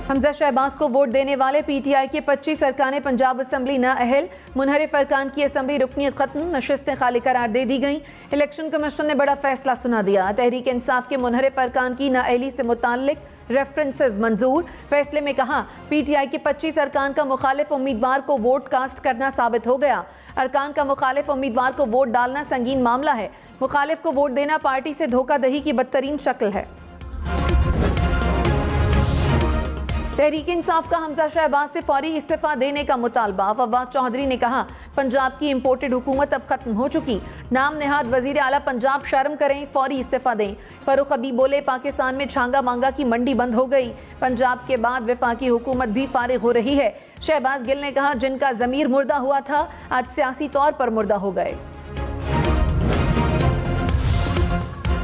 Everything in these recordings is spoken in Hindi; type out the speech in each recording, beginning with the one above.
हमजा शहबाज को वोट देने वाले पीटीआई के 25 अरकान पंजाब असम्बली नाअहल। मुनहरिफ अरकान की असम्बली रुकनीत खत्म, नशिस्तें खाली करार दे दी गई। इलेक्शन कमीशन ने बड़ा फैसला सुना दिया। तहरीक इंसाफ के मुनहरिफ अरकान की नाअहली से मुताल्लिक रेफरेंसेस मंजूर। फैसले में कहा पीटीआई के 25 अरकान का मुखालिफ उम्मीदवार को वोट कास्ट करना साबित हो गया। अरकान का मुखालिफ उम्मीदवार को वोट डालना संगीन मामला है। मुखालिफ को वोट देना पार्टी से धोखाधड़ी की बदतरीन शक्ल है। तहरीक इंसाफ का हमजा शहबाज से फौरी इस्तीफा देने का मुतालबा। फवाद चौधरी ने कहा पंजाब की इम्पोर्टेड हुकूमत अब खत्म हो चुकी। नाम नेहाद वजीर आला पंजाब शर्म करें, फौरी इस्तीफा दें। फरूख हबीब बोले पाकिस्तान में छांगा मांगा की मंडी बंद हो गई। पंजाब के बाद वफाकी हुकूमत भी फारिग हो रही है। शहबाज गिल ने कहा जिनका जमीर मुर्दा हुआ था आज सियासी तौर पर मुर्दा हो गए।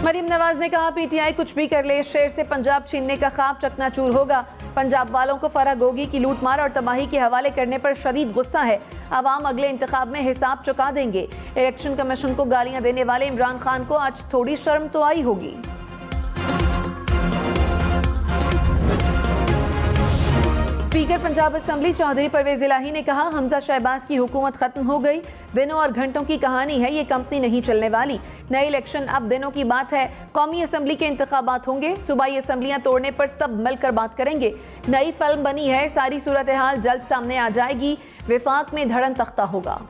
मरीम नवाज ने कहा पीटीआई कुछ भी कर ले, शेर से पंजाब छीनने का ख्वाब चकनाचूर होगा। पंजाब वालों को फरागोगी की लूटमार और तबाही के हवाले करने पर शदीद गुस्सा है। अवाम अगले इंतखाब में हिसाब चुका देंगे। इलेक्शन कमीशन को गालियां देने वाले इमरान खान को आज थोड़ी शर्म तो आई होगी। स्पीकर पंजाब असम्बली चौधरी परवेज इलाही ने कहा हमजा शहबाज की हुकूमत खत्म हो गई। दिनों और घंटों की कहानी है, ये कंपनी नहीं चलने वाली। नए इलेक्शन अब दिनों की बात है। कौमी असम्बली के इंतखाबात होंगे, सूबाई असम्बलियां तोड़ने पर सब मिलकर बात करेंगे। नई फिल्म बनी है, सारी सूरत हाल जल्द सामने आ जाएगी। विफाक में धड़न तख्ता होगा।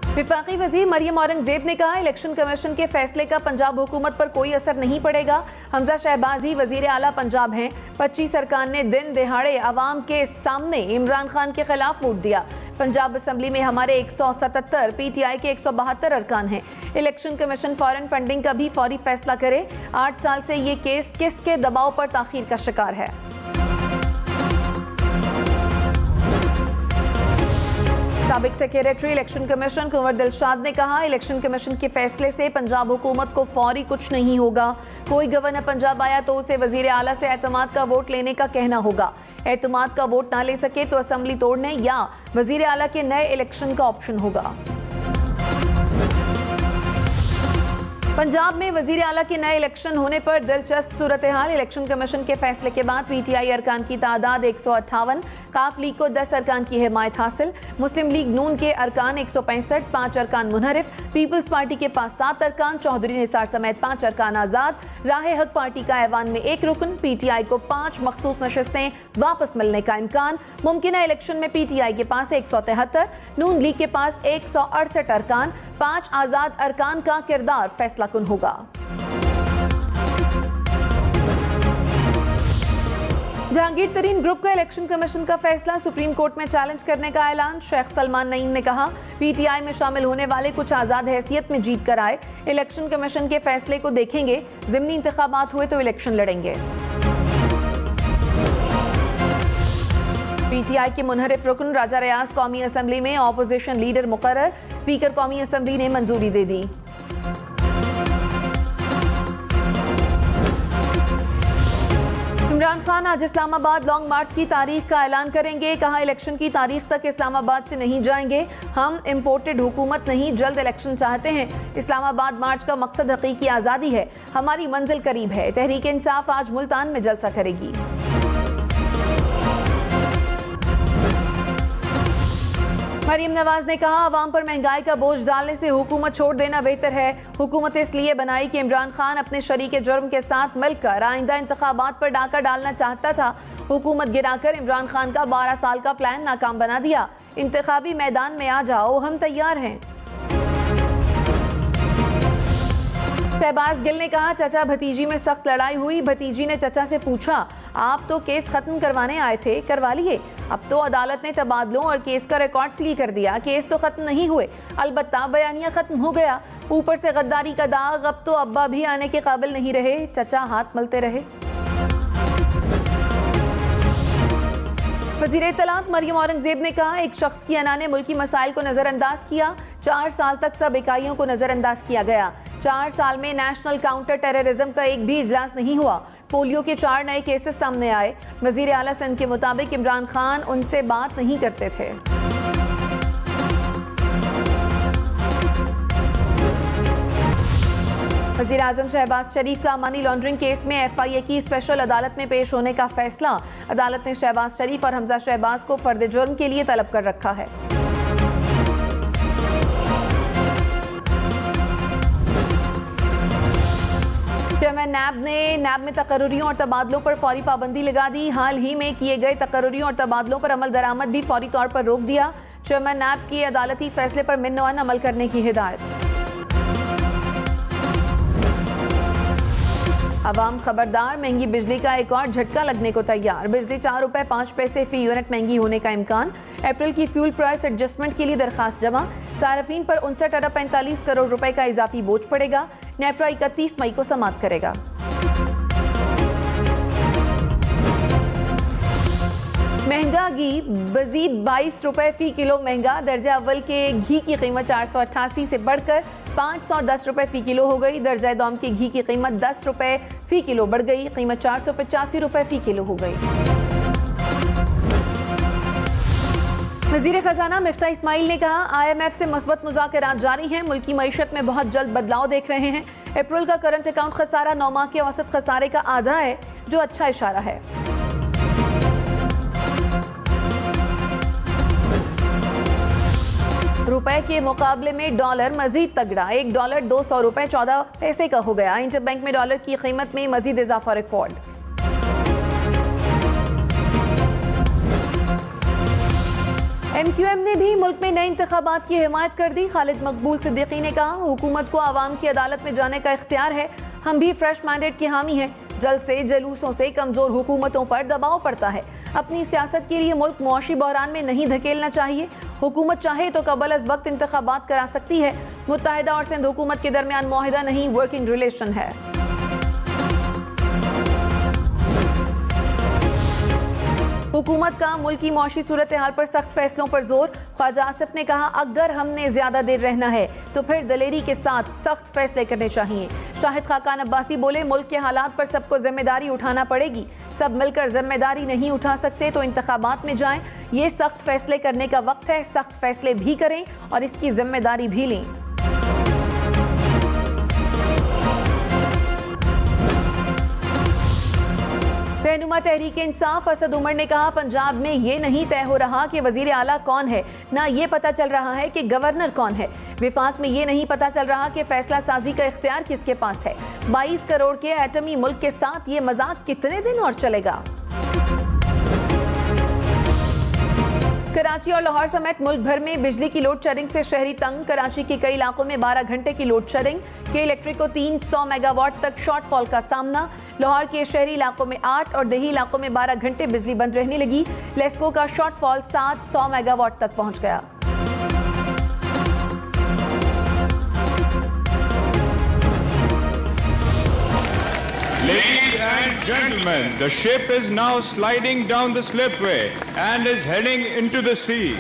विफाकी वजीर मरियम औरंगजेब ने कहा इलेक्शन कमीशन के फैसले का पंजाब हुकूमत पर कोई असर नहीं पड़ेगा। हमजा शहबाज ही वजीर आला पंजाब हैं। 25 अरकान ने दिन दिहाड़े अवाम के सामने इमरान खान के खिलाफ वोट दिया। पंजाब असम्बली में हमारे 177, पीटीआई के 172 अरकान हैं। इलेक्शन कमीशन फॉरेन फंडिंग का भी फौरी फैसला करे। 8 साल से ये केस किसके दबाव पर ताखीर का शिकार है। साबिक सेक्रेटरी इलेक्शन कमीशन कुंवर दिलशाद ने कहा इलेक्शन कमीशन के फैसले से पंजाब हुकूमत को फौरी कुछ नहीं होगा। कोई गवर्नर पंजाब आया तो उसे वजीर आला से एतमाद का वोट लेने का कहना होगा। एतमाद का वोट ना ले सके तो असम्बली तोड़ने या वजीर आला के नए इलेक्शन का ऑप्शन होगा। पंजाब में वजीर आला के नए इलेक्शन होने पर दिलचस्प सूरत हाल। इलेक्शन कमीशन के फैसले के बाद पीटीआई अरकान की तादाद 158, काफ लीग को 10 अरकान की हिमायत हासिल। मुस्लिम लीग नून के अरकान 165, 5 अरकान मुनहरिफ। पीपल्स पार्टी के पास 7 अरकान, चौधरी निसार समेत 5 अरकान आज़ाद। राह हक पार्टी का ऐवान में 1 रुकन। पीटीआई को 5 मखसूस नशिस्तें वापस मिलने का इम्कान। मुमकिन इलेक्शन में पीटीआई के पास 173, नून लीग के पास 168 अरकान। 5 आज़ाद अरकान का किरदार फैसला कुन होगा। जहांगीर तरीन ग्रुप का इलेक्शन कमीशन का फैसला सुप्रीम कोर्ट में चैलेंज करने का ऐलान। शेख सलमान नईम ने कहा पीटीआई में शामिल होने वाले कुछ आजाद हैसियत में जीत कर आए। इलेक्शन कमीशन के फैसले को देखेंगे। ज़िमनी इंतखाबात हुए तो इलेक्शन लड़ेंगे। पीटीआई के मुनहरिफ रुकन राजा रियाज कौमी असम्बली में ऑपोजिशन लीडर मुकर्रर। स्पीकर कौमी असम्बली ने मंजूरी दे दी। इमरान खान आज इस्लामाबाद लॉन्ग मार्च की तारीख का ऐलान करेंगे। कहा इलेक्शन की तारीख तक इस्लामाबाद से नहीं जाएंगे। हम इम्पोर्टेड हुकूमत नहीं, जल्द इलेक्शन चाहते हैं। इस्लामाबाद मार्च का मकसद हकीकी आज़ादी है। हमारी मंजिल करीब है। तहरीक इंसाफ आज मुल्तान में जलसा करेगी। मरीम नवाज ने कहा अवाम पर महंगाई का बोझ डालने से हुकूमत छोड़ देना बेहतर है। हुकूमत इसलिए बनाई कि इमरान खान अपने शरीके जुर्म के साथ मिलकर आइंदा इंतखाबात पर डाका डालना चाहता था। हुकूमत गिराकर इमरान खान का 12 साल का प्लान नाकाम बना दिया। इंतखाबी मैदान में आ जाओ, हम तैयार हैं। शहबाज गिल ने कहा चचा भतीजी में सख्त लड़ाई हुई। भतीजी ने चचा से पूछा आप तो केस खत्म करवाने आए थे, करवा लिए। अब तो अदालत ने तबादलों और केस का रिकॉर्ड सील कर दिया। केस तो खत्म नहीं हुए, अलबत्ता बयानिया खत्म हो गया। ऊपर से गद्दारी का दाग, अब तो अब्बा भी आने के काबिल नहीं रहे। चचा हाथ मलते रहे। वज़ीर इत्तलात मरियम औरंगजेब ने कहा एक शख्स की अना ने मुल्की मसाइल को नज़रअंदाज किया। 4 साल तक सब इकाइयों को नज़रअंदाज किया गया। 4 साल में नेशनल काउंटर टेररिज्म का एक भी इजलास नहीं हुआ। पोलियो के 4 नए केसेस सामने आए। वज़ीर आला सिंध के मुताबिक इमरान खान उनसे बात नहीं करते थे। वज़ीर आज़म शहबाज शरीफ का मनी लॉन्ड्रिंग केस में FIA की स्पेशल अदालत में पेश होने का फैसला। अदालत ने शहबाज शरीफ और हमजा शहबाज को फर्द जुर्म के लिए तलब कर रखा है। चेयरमैन नैब में तकर्रुरियों और तबादलों पर फौरी पाबंदी लगा दी। हाल ही में किए गए तकर्रुरियों और तबादलों पर अमल दरामद भी फौरी तौर पर रोक दिया। चेयरमैन नैब की अदालती फैसले पर मिन्नोअन अमल करने की हिदायत। अवाम खबरदार, महंगी बिजली का एक और झटका लगने को तैयार। बिजली 4 रुपए 5 पैसे फी यूनिट महंगी होने का इम्कान। अप्रैल की फ्यूल प्राइस एडजस्टमेंट के लिए दरखास्त जमा। सार्फिन पर 59 अरब 45 करोड़ रुपए का इजाफी बोझ पड़ेगा। नेप्रा 31 मई को समाप्त करेगा। महंगा घी मजीद 22 रुपए फी किलो महंगा। दर्जा अव्वल के घी की कीमत 488 से बढ़कर 510 रुपए फी किलो हो गई। दर्जा दौम के घी की कीमत 10 रुपए फी किलो बढ़ गई। कीमत 485 रुपए फी किलो हो गई। वज़ीर खजाना मिफ्ता इस्माइल ने कहा, IMF से मुस्बत मुज़ाकरात जारी हैं। मुल्क की मईशत में बहुत जल्द बदलाव देख रहे हैं। अप्रैल का करंट अकाउंट खसारा 9 माह के औसत खसारे का आधा है, जो अच्छा इशारा है। रुपए के मुकाबले में डॉलर मजीद तगड़ा। $1 200 रुपए 14 पैसे का हो गया। इंटरबैंक में डॉलर की कीमत में मजीद इजाफा रिकॉर्ड। MQM ने भी मुल्क में नए इंतखाबात की हिमायत कर दी। खालिद मकबूल सिद्दीकी ने कहा, हुकूमत को आवाम की अदालत में जाने का इख्तियार है। हम भी फ्रेश मैंडेट की हामी हैं। जल्द से जलूसों से कमजोर हुकूमतों पर दबाव पड़ता है। अपनी सियासत के लिए मुल्क मुआशी बहरान में नहीं धकेलना चाहिए। हुकूमत चाहे तो कबल अज वक्त इंतखाबात करा सकती है। मुत्तहिदा और सिंध हुकूमत के दरमियान मुआहिदा नहीं, वर्किंग रिलेशन है। हुकूमत का मुल्क की मौशी सूरत हाल पर सख्त फैसलों पर जोर। ख्वाजा आसिफ ने कहा, अगर हमने ज्यादा देर रहना है तो फिर दलेरी के साथ सख्त फैसले करने चाहिए। शाहिद खाकान अब्बासी बोले, मुल्क के हालात पर सबको जिम्मेदारी उठाना पड़ेगी। सब मिलकर जिम्मेदारी नहीं उठा सकते तो इंतखाबात में जाएं। ये सख्त फैसले करने का वक्त है। सख्त फैसले भी करें और इसकी जिम्मेदारी भी लें। रहनुमा तहरीक इंसाफ असद उमर ने कहा, पंजाब में ये नहीं तय हो रहा कि वजीर आला कौन है, ना ये पता चल रहा है कि गवर्नर कौन है। विफाक में ये नहीं पता चल रहा कि फैसला साजी का इख्तियार किसके पास है। 22 करोड़ के एटमी मुल्क के साथ ये मजाक कितने दिन और चलेगा। कराची और लाहौर समेत मुल्क भर में बिजली की लोड शेडिंग से शहरी तंग। कराची के कई इलाकों में 12 घंटे की लोड शेडिंग। के इलेक्ट्रिक को 300 मेगावाट तक शॉर्टफॉल का सामना। लाहौर के शहरी इलाकों में 8 और देही इलाकों में 12 घंटे बिजली बंद रहने लगी। लेस्को का शॉर्टफॉल 700 मेगावाट तक पहुंच गया। Ladies and gentlemen, the ship is now sliding down the slipway and is heading into the sea.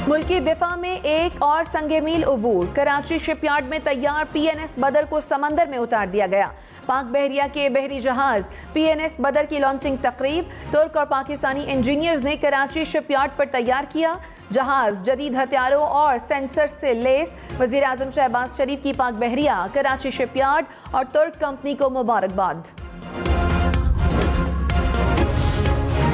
मुल्की दिफा में एक और संगे मील उबूर। कराची शिपयार्ड में तैयार PNS बदर को समंदर में उतार दिया गया। पाक बहरिया के बहरी जहाज PNS बदर की लॉन्चिंग तकरीब तुर्क और पाकिस्तानी इंजीनियर्स ने कराची शिपयार्ड पर तैयार किया। जहाज जदीद हथियारों और सेंसर से लेस। वजीर आजम शहबाज शरीफ की पाक बहरिया, कराची शिपयार्ड और तुर्क कंपनी को मुबारकबाद।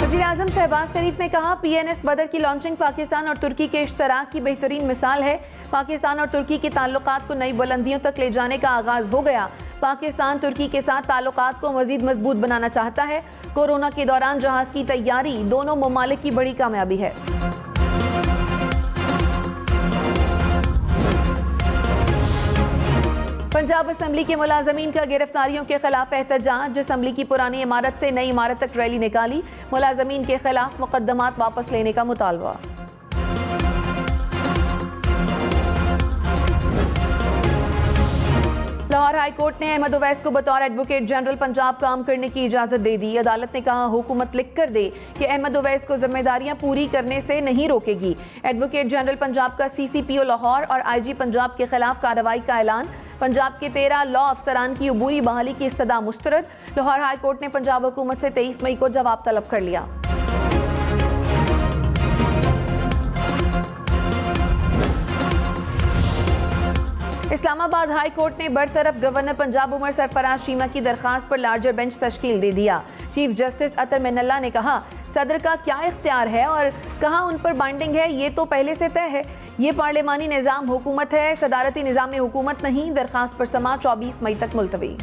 वज़ीर आज़म शहबाज शरीफ ने कहा, PNS बदर की लॉन्चिंग पाकिस्तान और तुर्की के इश्तराक की बेहतरीन मिसाल है। पाकिस्तान और तुर्की के ताल्लुकात को नई बुलंदियों तक ले जाने का आगाज हो गया। पाकिस्तान तुर्की के साथ ताल्लुकात को मजीद मजबूत बनाना चाहता है। कोरोना के दौरान जहाज की तैयारी दोनों ममालिक की बड़ी कामयाबी है। पंजाब असम्बली के मुलाजमीन का गिरफ्तारियों के खिलाफ एहतजाज। असम्बली की पुरानी इमारत से नई इमारत तक रैली निकाली। मुलाजमीन के खिलाफ मुकदमात वापस लेने का मुतालबा। लाहौर हाई कोर्ट ने अहमद उवैस को बतौर एडवोकेट जनरल पंजाब काम करने की इजाजत दे दी। अदालत ने कहा, हुकूमत लिख कर दे कि अहमद उवैस को जिम्मेदारियां पूरी करने से नहीं रोकेगी। एडवोकेट जनरल पंजाब का CCPO लाहौर और IG पंजाब के खिलाफ कार्रवाई का ऐलान। पंजाब के 13 लॉ अफसरान की अबूरी बहाली की इस्तदा मुस्तरद। लाहौर हाई कोर्ट ने पंजाब हुकूमत से 23 मई को जवाब तलब कर लिया। इस्लामाबाद हाई कोर्ट ने बरतरफ गवर्नर पंजाब उमर सरफराज चीमा की दरखास्त पर लार्जर बेंच तश्कील दे दिया। चीफ जस्टिस अतर मिनल्ला ने कहा, सदर का क्या इख्तियार है और कहाँ उन पर बाइंडिंग है, ये तो पहले से तय है। ये पार्लिमानी निज़ाम हुकूमत है, सदारती निज़ाम हुकूमत नहीं। दरखास्त पर समाअत 24 मई तक मुलतवी।